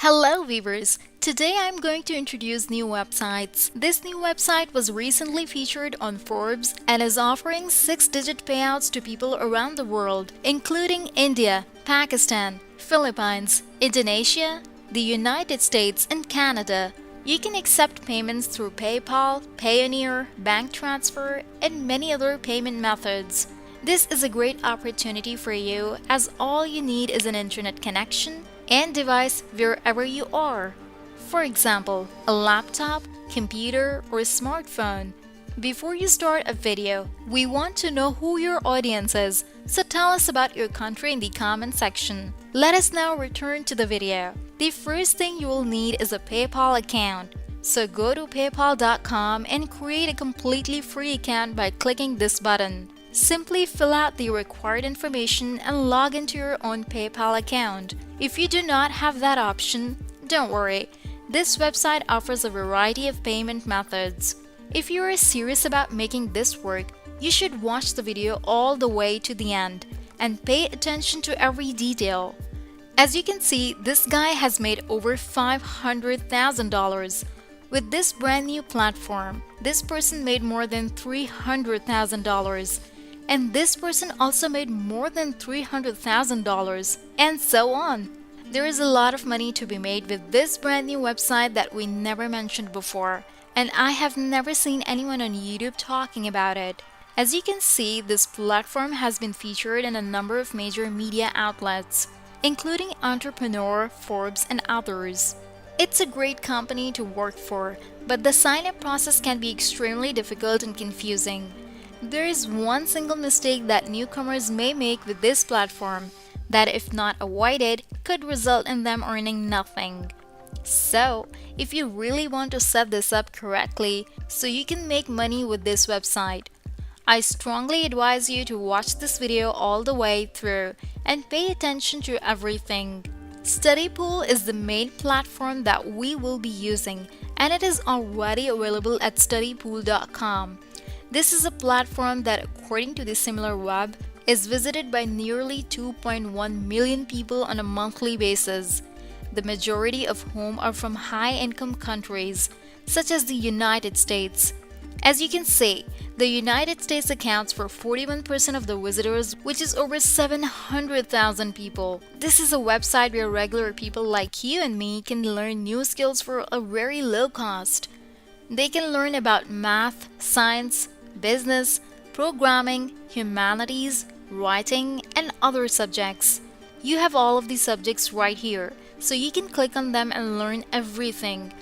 Hello viewers! Today I'm going to introduce new websites. This new website was recently featured on Forbes and is offering 6-digit payouts to people around the world, including India, Pakistan, Philippines, Indonesia, the United States, and Canada. You can accept payments through PayPal, Payoneer, bank transfer, and many other payment methods. This is a great opportunity for you as all you need is an internet connection and device wherever you are. For example, a laptop, computer, or smartphone. Before you start a video, we want to know who your audience is, so tell us about your country in the comment section. Let us now return to the video. The first thing you will need is a PayPal account. So go to paypal.com and create a completely free account by clicking this button. Simply fill out the required information and log into your own PayPal account. If you do not have that option, don't worry. This website offers a variety of payment methods. If you are serious about making this work, you should watch the video all the way to the end and pay attention to every detail. As you can see, this guy has made over $500,000. With this brand new platform, this person made more than $300,000. And this person also made more than $300,000, and so on. There is a lot of money to be made with this brand new website that we never mentioned before, and I have never seen anyone on YouTube talking about it. As you can see, this platform has been featured in a number of major media outlets, including Entrepreneur, Forbes, and others. It's a great company to work for, but the sign-up process can be extremely difficult and confusing. There is one single mistake that newcomers may make with this platform that, if not avoided, could result in them earning nothing. So, if you really want to set this up correctly so you can make money with this website, I strongly advise you to watch this video all the way through and pay attention to everything. StudyPool is the main platform that we will be using, and it is already available at studypool.com. This is a platform that, according to the SimilarWeb, is visited by nearly 2.1 million people on a monthly basis, the majority of whom are from high-income countries, such as the United States. As you can see, the United States accounts for 41% of the visitors, which is over 700,000 people. This is a website where regular people like you and me can learn new skills for a very low cost. They can learn about math, science, business, programming, humanities, writing, and other subjects. You have all of these subjects right here, so you can click on them and learn everything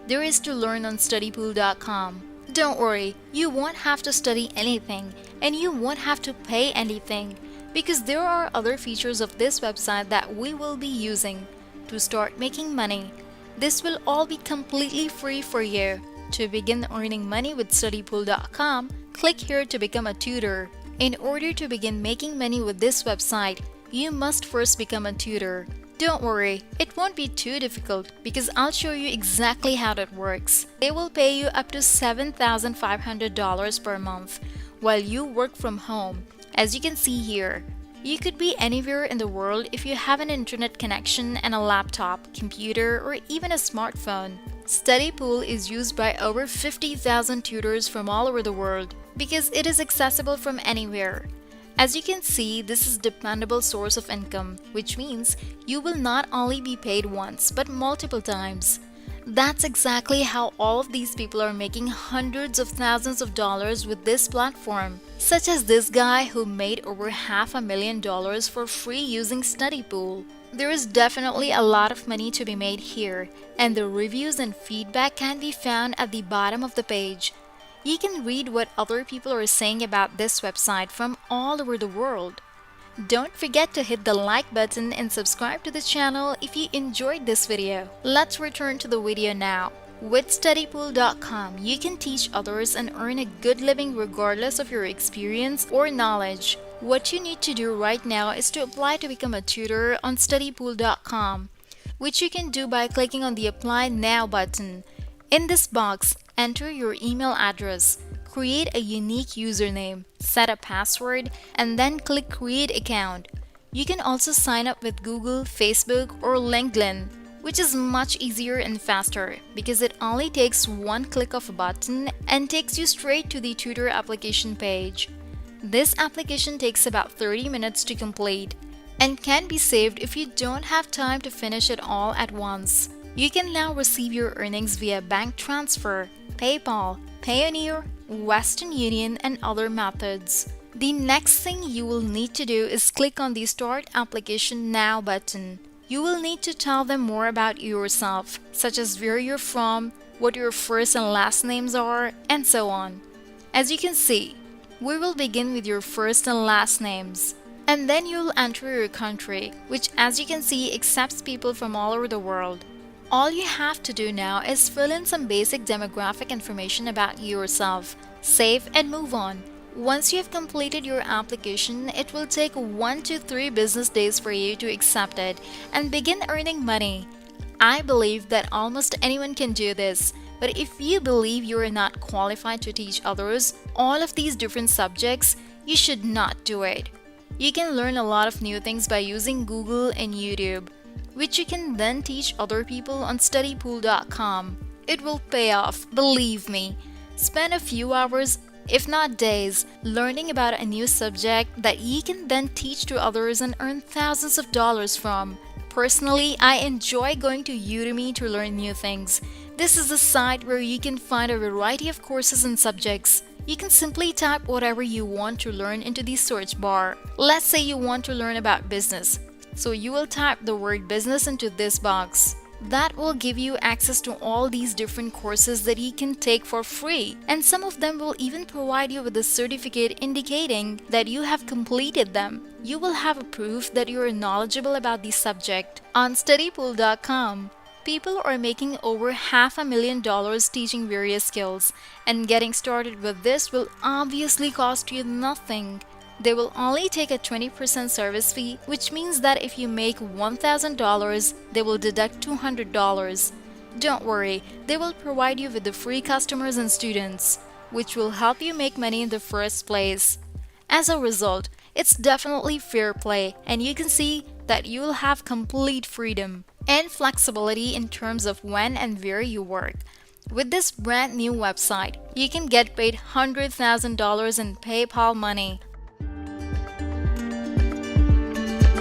there is to learn on studypool.com. Don't worry, you won't have to study anything, and you won't have to pay anything, because there are other features of this website that we will be using to start making money. This will all be completely free for you. To begin earning money with studypool.com, click here to become a tutor. In order to begin making money with this website, you must first become a tutor. Don't worry, it won't be too difficult because I'll show you exactly how that works. They will pay you up to $7,500 per month while you work from home. As you can see here, you could be anywhere in the world if you have an internet connection and a laptop, computer, or even a smartphone. StudyPool is used by over 50,000 tutors from all over the world because it is accessible from anywhere. As you can see, this is a dependable source of income, which means you will not only be paid once but multiple times. That's exactly how all of these people are making hundreds of thousands of dollars with this platform, such as this guy who made over $500,000 for free using StudyPool. There is definitely a lot of money to be made here, and the reviews and feedback can be found at the bottom of the page. You can read what other people are saying about this website from all over the world. Don't forget to hit the like button and subscribe to the channel if you enjoyed this video. Let's return to the video now. With studypool.com, you can teach others and earn a good living regardless of your experience or knowledge. What you need to do right now is to apply to become a tutor on studypool.com, which you can do by clicking on the Apply Now button. In this box, enter your email address, create a unique username, set a password, and then click Create Account. You can also sign up with Google, Facebook, or LinkedIn, which is much easier and faster because it only takes one click of a button and takes you straight to the tutor application page. This application takes about 30 minutes to complete and can be saved if you don't have time to finish it all at once. You can now receive your earnings via bank transfer, PayPal, Payoneer, Western Union, and other methods. The next thing you will need to do is click on the Start Application Now button. You will need to tell them more about yourself, such as where you're from, what your first and last names are, and so on. As you can see, we will begin with your first and last names. And then you'll enter your country, which as you can see accepts people from all over the world. All you have to do now is fill in some basic demographic information about yourself, save and move on. Once you have completed your application, it will take 1 to 3 business days for you to accept it and begin earning money. I believe that almost anyone can do this, but if you believe you are not qualified to teach others all of these different subjects, you should not do it. You can learn a lot of new things by using Google and YouTube, which you can then teach other people on studypool.com. It will pay off, believe me. Spend a few hours, if not days, learning about a new subject that you can then teach to others and earn thousands of dollars from. Personally, I enjoy going to Udemy to learn new things. This is a site where you can find a variety of courses and subjects. You can simply type whatever you want to learn into the search bar. Let's say you want to learn about business. So you will type the word business into this box. That will give you access to all these different courses that you can take for free. And some of them will even provide you with a certificate indicating that you have completed them. You will have a proof that you are knowledgeable about the subject. On studypool.com, people are making over $500,000 teaching various skills, and getting started with this will obviously cost you nothing. They will only take a 20% service fee, which means that if you make $1,000, they will deduct $200. Don't worry, they will provide you with the free customers and students, which will help you make money in the first place. As a result, it's definitely fair play, and you can see that you will have complete freedom and flexibility in terms of when and where you work. With this brand new website, you can get paid $100,000 in PayPal money.